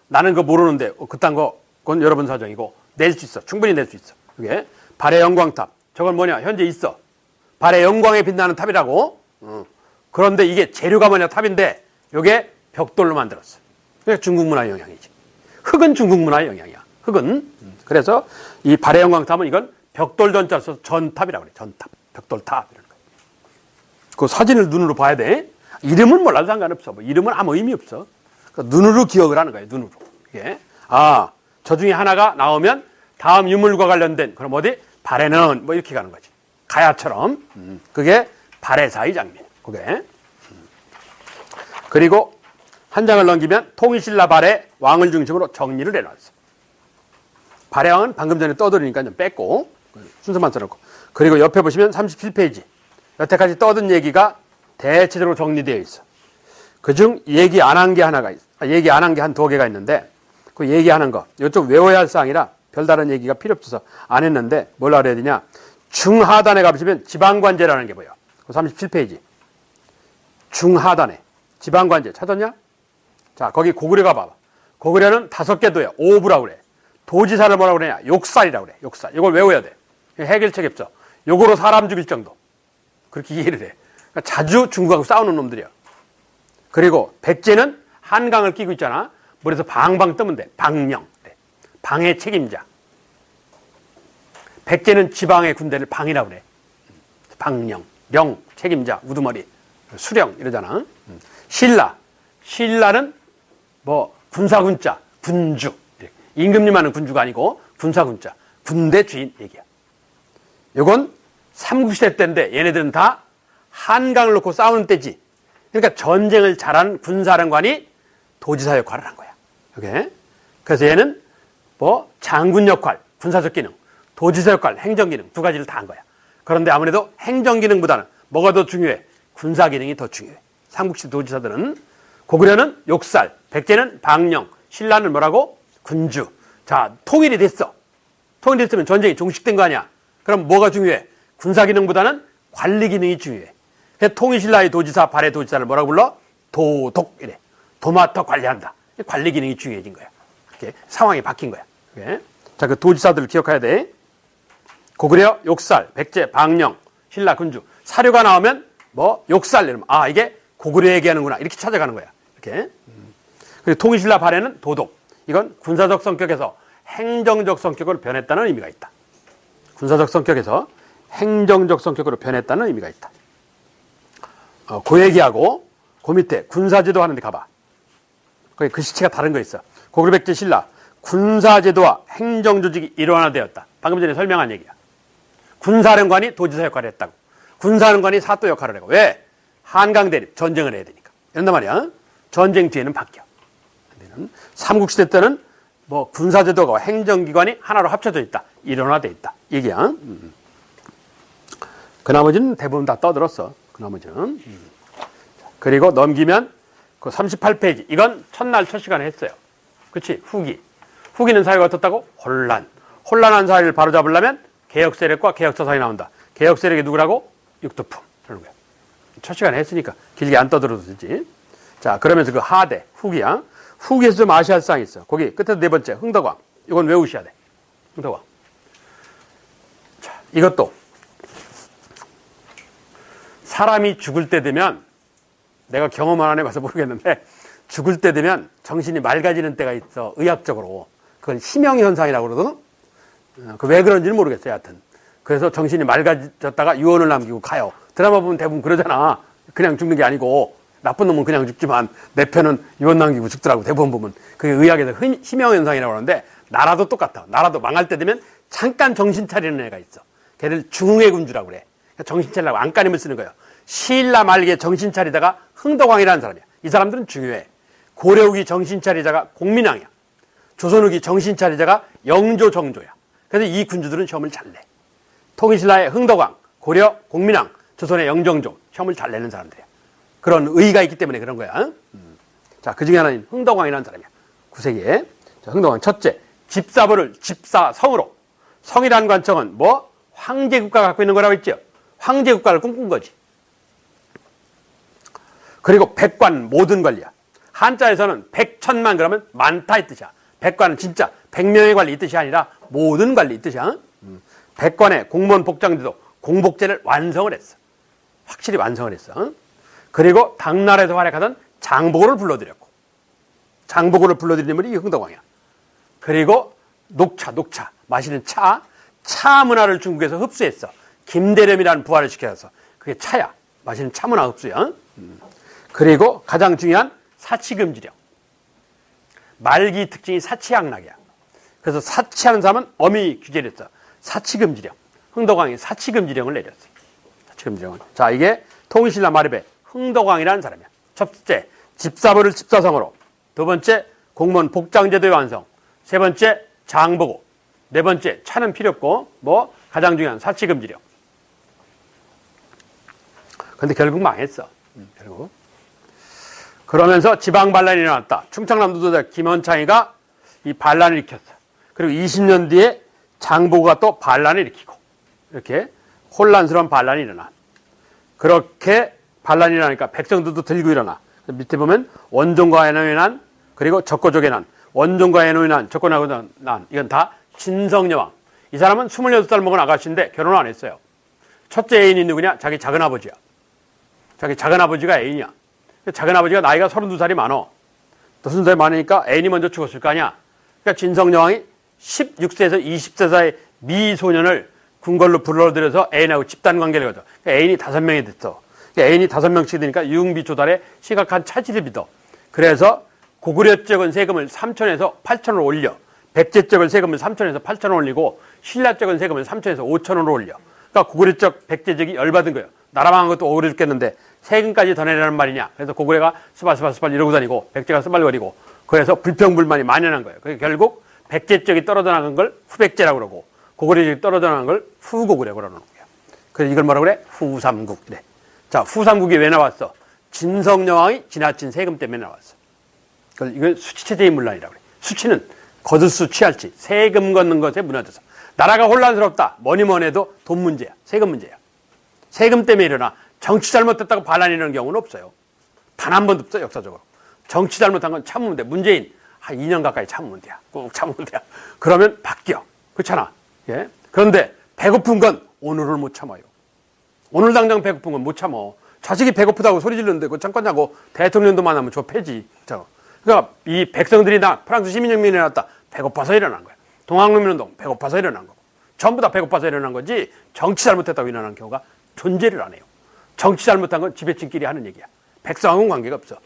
나는 그거 모르는데 그딴 거 그건 여러분 사정이고 낼 수 있어. 충분히 낼 수 있어. 이게 발해 영광탑. 저건 뭐냐? 현재 있어. 발해 영광에 빛나는 탑이라고. 그런데 이게 재료가 뭐냐? 탑인데 이게 벽돌로 만들었어. 그게 중국 문화의 영향이지. 흙은 중국 문화의 영향이야. 흙은. 그래서 이 발해 영광탑은 이건 벽돌 전자 써서 전탑이라고 그래. 전탑. 벽돌탑. 이런 거. 그 사진을 눈으로 봐야 돼. 이름은 몰라도 상관없어. 뭐 이름은 아무 의미 없어. 그러니까 눈으로 기억을 하는 거예요. 눈으로. 이게. 저 중에 하나가 나오면 다음 유물과 관련된 그럼 어디? 발해는 뭐 이렇게 가는 거지. 가야처럼. 그게 발해사의 장면. 그게. 그리고 한 장을 넘기면 통일신라 발해 왕을 중심으로 정리를 해놨어. 발해왕은 방금 전에 떠들으니까 좀 뺐고 순서만 써놓고. 그리고 옆에 보시면 37페이지. 여태까지 떠든 얘기가 대체적으로 정리되어 있어. 그중 얘기 안 한 게 하나가 있어. 얘기 안 한 게 한 2개가 있는데 그 얘기하는 거 이쪽 외워야 할 사항이라 별다른 얘기가 필요 없어서 안 했는데 뭘 알아야 되냐. 중하단에 가보시면 지방관제라는 게 보여. 37페이지. 중하단에 지방관제 찾았냐? 자, 거기 고구려가 봐봐. 고구려는 5개 도야. 오부라고 그래. 도지사를 뭐라고 그러냐? 욕살이라고 그래. 욕살. 이걸 외워야 돼. 해결책 없죠. 요거로 사람 죽일 정도. 그렇게 이해를 해. 그러니까 자주 중국하고 싸우는 놈들이야. 그리고 백제는 한강을 끼고 있잖아. 물에서 방방 뜨면 돼. 방령. 방해 책임자. 백제는 지방의 군대를 방이라고 그래. 방령. 령. 책임자. 우두머리. 수령. 이러잖아. 신라는 뭐 군사군자. 군주. 임금님하는 군주가 아니고 군사군자. 군대 주인 얘기야. 이건 삼국시대 때인데 얘네들은 다 한강을 놓고 싸우는 때지. 그러니까 전쟁을 잘하는 군사령관이 도지사 역할을 한 거야. 이게. 그래서 얘는 뭐 장군 역할, 군사적 기능, 도지사 역할, 행정 기능 두 가지를 다 한 거야. 그런데 아무래도 행정 기능보다는 뭐가 더 중요해? 군사 기능이 더 중요해. 삼국시 도지사들은. 고구려는 욕살, 백제는 방령, 신라는 뭐라고? 군주. 자, 통일이 됐어. 통일됐으면 전쟁이 종식된 거 아니야. 그럼 뭐가 중요해? 군사 기능보다는 관리 기능이 중요해. 그래서 통일신라의 도지사, 발해 도지사를 뭐라고 불러? 도독 이래. 도맡아 관리한다. 관리 기능이 중요해진 거야. 이렇게 상황이 바뀐 거야. 이렇게. 자, 그 도지사들을 기억해야 돼. 고구려, 욕살, 백제, 방령, 신라, 군주. 사료가 나오면 뭐 욕살 이러면 이게 고구려 얘기하는구나. 이렇게 찾아가는 거야. 이렇게. 그리고 통일신라 발해는 도독. 이건 군사적 성격에서 행정적 성격으로 변했다는 의미가 있다. 군사적 성격에서 행정적 성격으로 변했다는 의미가 있다. 그 얘기하고 그 밑에 군사지도 하는 데 가봐. 거기 글씨체가 다른 거 있어. 고구려 백제 신라 군사제도와 행정조직이 일원화되었다. 방금 전에 설명한 얘기야. 군사령관이 도지사 역할을 했다고. 군사령관이 사또 역할을 하고. 왜? 한강 대립, 전쟁을 해야 되니까. 이런단 말이야. 전쟁 뒤에는 바뀌어. 삼국시대 때는 뭐 군사제도가 행정기관이 하나로 합쳐져 있다. 일원화돼 있다. 얘기야. 그 나머지는 대부분 다 떠들었어. 그 나머지는. 그리고 넘기면 그 38페이지. 이건 첫날 첫 시간에 했어요. 그렇지? 후기. 후기는 사회가 어떻다고? 혼란. 혼란한 사회를 바로잡으려면 개혁 세력과 개혁 사상이 나온다. 개혁 세력이 누구라고? 육두품. 그러는 거야. 첫 시간에 했으니까 길게 안 떠들어도 되지. 자, 그러면서 그 하대, 후기야. 후기에서 좀 아셔야 할 사항이 있어. 거기 끝에서 네 번째, 흥덕왕. 이건 외우셔야 돼. 흥덕왕. 자, 이것도 사람이 죽을 때 되면 내가 경험을 안 해봐서 모르겠는데 죽을 때 되면 정신이 맑아지는 때가 있어. 의학적으로. 그건 희명현상이라고 그러거든. 그 왜 그런지는 모르겠어요. 하여튼. 그래서 정신이 맑아졌다가 유언을 남기고 가요. 드라마 보면 대부분 그러잖아. 그냥 죽는 게 아니고 나쁜 놈은 그냥 죽지만 내 편은 유언 남기고 죽더라고. 대부분 보면. 그게 의학에서 희명현상이라고 하는데 나라도 똑같아. 나라도 망할 때 되면 잠깐 정신 차리는 애가 있어. 걔를 중흥의 군주라고 그래. 정신 차리려고 안간힘을 쓰는 거예요. 신라 말기에 정신 차리다가 흥덕왕이라는 사람이야. 이 사람들은 중요해. 고려 후기 정신 차리자가 공민왕이야. 조선 후기 정신 차리자가 영조 정조야. 그래서 이 군주들은 시험을 잘 내. 통일신라의 흥덕왕, 고려 공민왕, 조선의 영정조 시험을 잘 내는 사람들이야. 그런 의의가 있기 때문에 그런 거야. 자, 그 중에 하나는 흥덕왕이라는 사람이야. 9세기에. 자, 흥덕왕 첫째, 집사부를 집사성으로. 성이라는 관청은 뭐? 황제국가가 갖고 있는 거라고 했죠. 황제국가를 꿈꾼 거지. 그리고 백관 모든 관리야. 한자에서는 백천만 그러면 많다 이 뜻이야. 백관은 진짜 100명의 관리 이 뜻이 아니라 모든 관리 이 뜻이야. 백관의 공무원 복장제도 공복제를 완성을 했어. 확실히 완성을 했어. 그리고 당나라에서 활약하던 장보고를 불러들였고, 장보고를 불러들인 인물이 흥덕왕이야. 그리고 녹차 마시는 차 문화를 중국에서 흡수했어. 김대렴이라는 부하를 시켜서. 그게 차야. 마시는 차 문화 흡수야. 그리고 가장 중요한 사치금지령. 말기 특징이 사치양락이야. 그래서 사치하는 사람은 엄히 규제를 했어. 사치금지령. 흥덕왕이 사치금지령을 내렸어. 사치금지령을. 자, 이게 통일신라 말입의 흥덕왕이라는 사람이야. 첫째, 집사부를 집사성으로. 두 번째, 공무원 복장제도의 완성. 세 번째, 장보고. 네 번째, 차는 필요 없고, 뭐, 가장 중요한 사치금지령. 근데 결국 망했어. 결국. 그러면서 지방 반란이 일어났다. 충청남도 도자 김원창이가 이 반란을 일으켰어. 그리고 20년 뒤에 장보고가 또 반란을 일으키고 이렇게 혼란스러운 반란이 일어나. 그렇게 반란이 일어나니까 백성들도 들고 일어나. 밑에 보면 원종과 애노의 난, 그리고 적고족의 난. 원종과 애노의 난, 적고족의 난. 이건 다 진성여왕. 이 사람은 28살 먹은 아가씨인데 결혼을 안 했어요. 첫째 애인이 누구냐? 자기 작은아버지야. 자기 작은아버지가 애인이야. 작은아버지가 나이가 32살이 많어. 32살이 많으니까 애인이 먼저 죽었을 거 아니야. 그러니까 진성여왕이 16세에서 20세 사이 미소년을 궁궐로 불러들여서 애인하고 집단관계를 가져. 그러니까 애인이 5명이 됐어. 그러니까 애인이 5명씩 되니까 유흥비 조달에 심각한 차질을 빚어. 그래서 고구려 쪽은 세금을 3천에서 8천으로 올려. 백제 쪽은 세금을 3천에서 8천을 올리고 신라 쪽은 세금을 3천에서 5천으로 올려. 그러니까 고구려 쪽 백제족이 열받은 거예요. 나라 망한 것도 억울해 죽겠는데 세금까지 더 내라는 말이냐. 그래서 고구려가 스발스발 이러고 다니고 백제가 스발거리고 그래서 불평불만이 만연한 거예요. 그래서 결국 백제 쪽이 떨어져 나간 걸 후백제라고 그러고 고구려 쪽이 떨어져 나간 걸 후고구려라고 그러는 거예요. 그래서 이걸 뭐라고 그래? 후삼국. 그래. 자, 후삼국이 왜 나왔어? 진성여왕이 지나친 세금 때문에 나왔어. 이걸 수치체제의 문란이라고 그래. 수치는 거둘 수 취할지 세금 걷는 것에 무너져서 나라가 혼란스럽다. 뭐니 해도 돈 문제야. 세금 문제야. 세금 때문에 일어나 정치 잘못했다고 반란이 일어나는 경우는 없어요. 단 한 번도 없어 역사적으로. 정치 잘못한 건 참으면 돼. 문재인 한 2년 가까이 참으면 돼요. 꼭 참으면 돼요. 그러면 바뀌어. 그렇잖아. 예? 그런데 배고픈 건 오늘을 못 참아요. 오늘 당장 배고픈 건 못 참어. 자식이 배고프다고 소리 지르는데 그거 참겠냐고 대통령도 만나면 저 패지. 그러니까 이 백성들이 프랑스 시민혁명이 일어났다. 배고파서 일어난 거야. 동학농민운동 배고파서 일어난 거고. 전부 다 배고파서 일어난 거지 정치 잘못했다고 일어난 경우가 존재를 안 해요. 정치 잘못한 건 지배층끼리 하는 얘기야. 백성하고는 관계가 없어.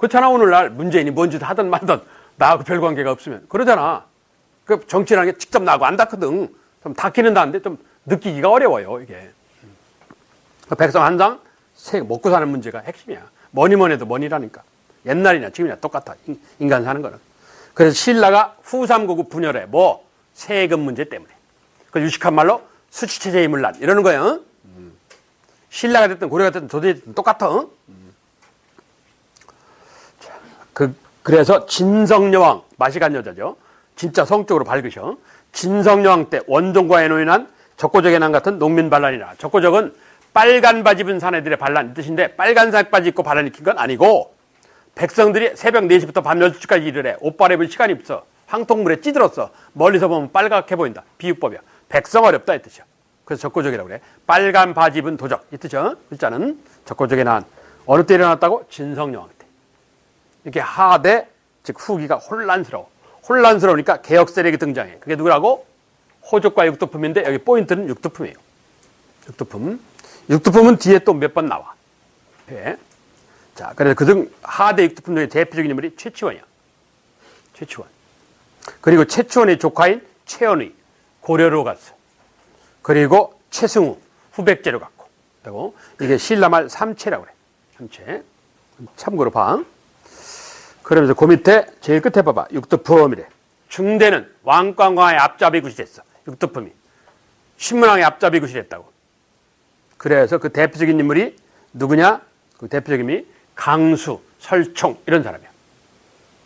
그렇잖아. 오늘날 문재인이 뭔 짓 하든 말든 나하고 별 관계가 없으면. 그러잖아. 그 정치라는 게 직접 나하고 안 닿거든. 좀 닿기는 닿는데 좀 느끼기가 어려워요, 이게. 백성 한 장 먹고 사는 문제가 핵심이야. 뭐니 해도 뭐니라니까. 옛날이나 지금이나 똑같아. 인간 사는 거는. 그래서 신라가 후삼고구 분열해. 뭐? 세금 문제 때문에. 그 유식한 말로 수치체제의 문란. 이러는 거예요. 신라가 됐든 고려가 됐든 조선이 됐든 똑같아. 그래서 진성여왕, 맛이 간 여자죠. 진짜 성적으로 밝으셔. 진성여왕 때 원종과에 인한 적고적의 난 같은 농민 반란이라. 적고적은 빨간 바지 입은 사내들의 반란 이 뜻인데 빨간색 바지 입고 반란 일으킨 건 아니고 백성들이 새벽 4시부터 밤 12시까지 일을 해. 옷 갈아입을 시간이 없어. 황통물에 찌들었어. 멀리서 보면 빨갛게 보인다. 비유법이야. 백성 어렵다 이 뜻이야. 그래서 적고적이라고 그래. 빨간 바지 입은 도적 이 뜻이야. 글자는 적고적의 난. 어느 때 일어났다고? 진성여왕 때. 이렇게 하대 즉 후기가 혼란스러워. 혼란스러우니까 개혁 세력이 등장해. 그게 누구라고? 호족과 육두품인데 여기 포인트는 육두품이에요. 육두품. 육두품은 뒤에 또 몇 번 나와. 네. 자, 그래서 그중 하대 육두품 중에 대표적인 인물이 최치원이야. 최치원. 그리고 최치원의 조카인 최연의 고려로 갔어. 그리고 최승우 후백제로 갔고. 그리고 이게 신라말 삼체라고 그래. 삼체. 참고로 봐. 그러면서 그 밑에 제일 끝에 봐봐. 육두품이래. 중대는 왕관광의 앞잡이 구실했어. 육두품이. 신문왕의 앞잡이 구실했다고. 그래서 그 대표적인 인물이 누구냐? 그 대표적인 인물이 강수, 설총 이런 사람이야.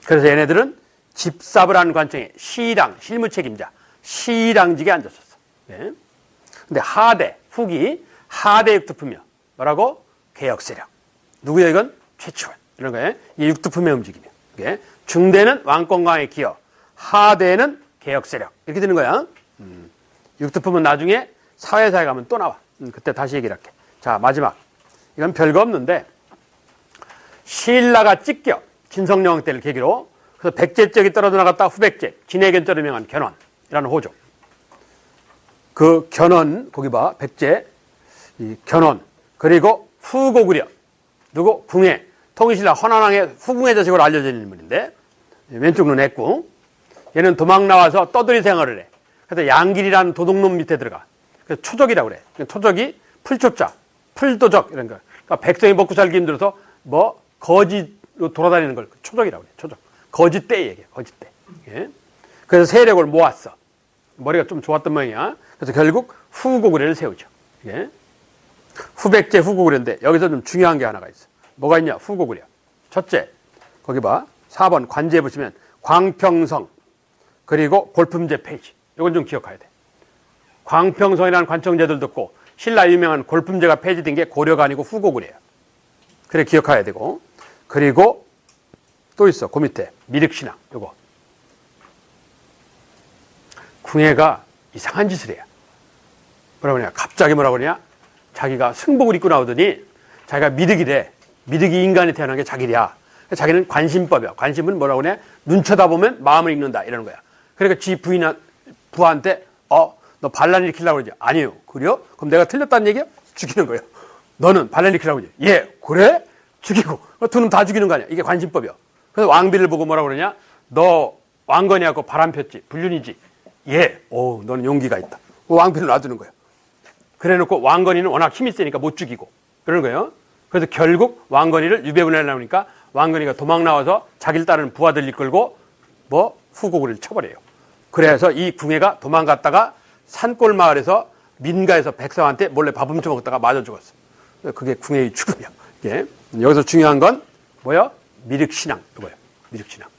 그래서 얘네들은 집삽을 하는 관청에 시랑, 실무책임자, 시랑직에 앉았었어. 네. 근데 하대, 후기, 하대 육두품이야. 뭐라고? 개혁세력. 누구야 이건? 최치원. 이런 거예요. 이 육두품의 움직임이야. 이게 중대는 왕권강의 기여, 하대는 개혁세력. 이렇게 되는 거야. 육두품은 나중에 사회사에 가면 또 나와. 그때 다시 얘기를 할게. 자, 마지막. 이건 별거 없는데 신라가 찢겨. 진성여왕 때를 계기로. 그래서 백제 쪽이 떨어져 나갔다 후백제, 진해견자로 명한 견훤이라는 호족. 그 견훤, 거기 봐. 백제, 이 견훤. 그리고 후고구려. 누구? 궁예. 통일신라 헌안왕의 후궁의 자식으로 알려져 있는 인물인데 왼쪽 눈 했고 얘는 도망 나와서 떠돌이 생활을 해. 그래서 양길이라는 도둑놈 밑에 들어가. 그래서 초적이라고 그래. 초적이 풀초자, 풀도적 이런 거. 그러니까 백성이 먹고 살기 힘들어서 뭐 거지로 돌아다니는 걸 초적이라고 그래. 초적. 거지떼 얘기야. 거지떼. 예. 그래서 세력을 모았어. 머리가 좀 좋았던 모양이야. 그래서 결국 후고구려를 세우죠. 예. 후백제 후고구려인데 여기서 좀 중요한 게 하나가 있어. 뭐가 있냐? 후고구려. 첫째, 거기 봐. 4번 관제에 보시면 광평성 그리고 골품제 폐지. 이건 좀 기억해야 돼. 광평성이라는 관청제들도 있고 신라 유명한 골품제가 폐지된 게 고려가 아니고 후고구려예요. 그래 기억해야 되고. 그리고 또 있어. 그 밑에 미륵신앙. 요거. 궁예가 이상한 짓을 해요. 뭐라고 그러냐? 갑자기 뭐라고 그러냐? 자기가 승복을 입고 나오더니 자기가 미륵이래. 미륵이 인간이 태어난 게 자기야. 자기는 관심법이야. 관심은 뭐라고 그러냐? 눈 쳐다보면 마음을 읽는다. 이러는 거야. 그러니까 지 부한테 너 반란 일으키려고 그러지? 아니요. 그래요? 그럼 내가 틀렸다는 얘기야? 죽이는 거예요. 너는 반란 일으키려고 그러지? 예. 그래? 죽이고. 두 놈 다 죽이는 거 아니야. 이게 관심법이야. 그래서 왕비를 보고 뭐라고 그러냐? 너 왕건이하고 바람 폈지? 불륜이지? 예. 오, 너는 용기가 있다. 왕비를 놔두는 거예요. 그래 놓고 왕건이는 워낙 힘이 세니까 못 죽이고. 그러는 거예요. 그래서 결국 왕건이를 유배분해하려고 하니까 왕건이가 도망 나와서 자기를 따르는 부하들 이끌고 후고구려를 쳐버려요. 그래서 이 궁예가 도망갔다가 산골 마을에서 민가에서 백성한테 몰래 밥 훔쳐 먹다가 맞아 죽었어. 그게 궁예의 죽음이야. 예. 여기서 중요한 건 뭐야? 미륵신앙. 이거야. 미륵신앙.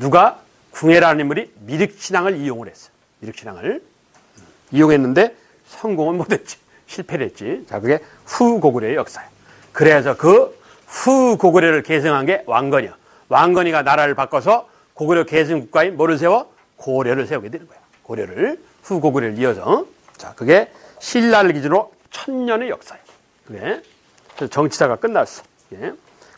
누가? 궁예라는 인물이 미륵신앙을 이용을 했어. 미륵신앙을 이용했는데 성공은 못했지. 실패를 했지. 자, 그게 후고구려의 역사야. 그래서 그 후고구려를 계승한 게 왕건이야. 왕건이가 나라를 바꿔서 고구려 계승 국가인 뭐를 세워? 고려를 세우게 되는 거야. 고려를, 후고구려를 이어서. 자, 그게 신라를 기준으로 1000년의 역사야. 그게 정치사가 끝났어. 예.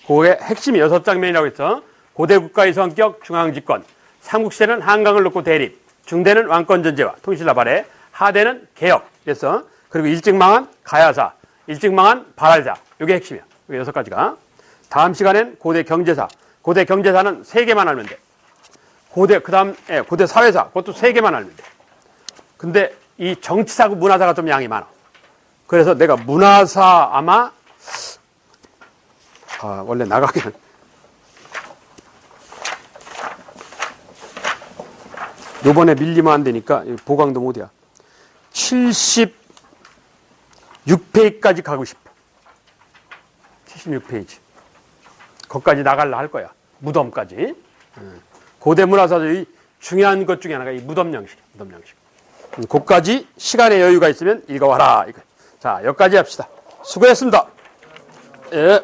그게 핵심이 6장면이라고 했어. 고대 국가의 성격, 중앙집권. 삼국시대는 한강을 놓고 대립. 중대는 왕권 전제와 통신라 발해. 하대는 개혁. 그래서 그리고 일찍 망한 가야사, 일찍 망한 발할자. 이게 핵심이야. 이게 6가지가. 다음 시간엔 고대 경제사. 고대 경제사는 3개만 알면 돼. 고대, 그 다음, 고대 사회사. 그것도 3개만 알면 돼. 근데 이 정치사고 문화사가 좀 양이 많아. 그래서 내가 문화사 아마, 원래 나가기는. 요번에 밀리면 안 되니까 보강도 못이야. 76페이지까지 가고 싶어. 76페이지. 거기까지 나가려 할 거야. 무덤까지. 고대 문화사의 중요한 것 중에 하나가 이 무덤 양식이야. 무덤 양식. 거기까지 시간의 여유가 있으면 읽어와라. 자, 여기까지 합시다. 수고했습니다. 예.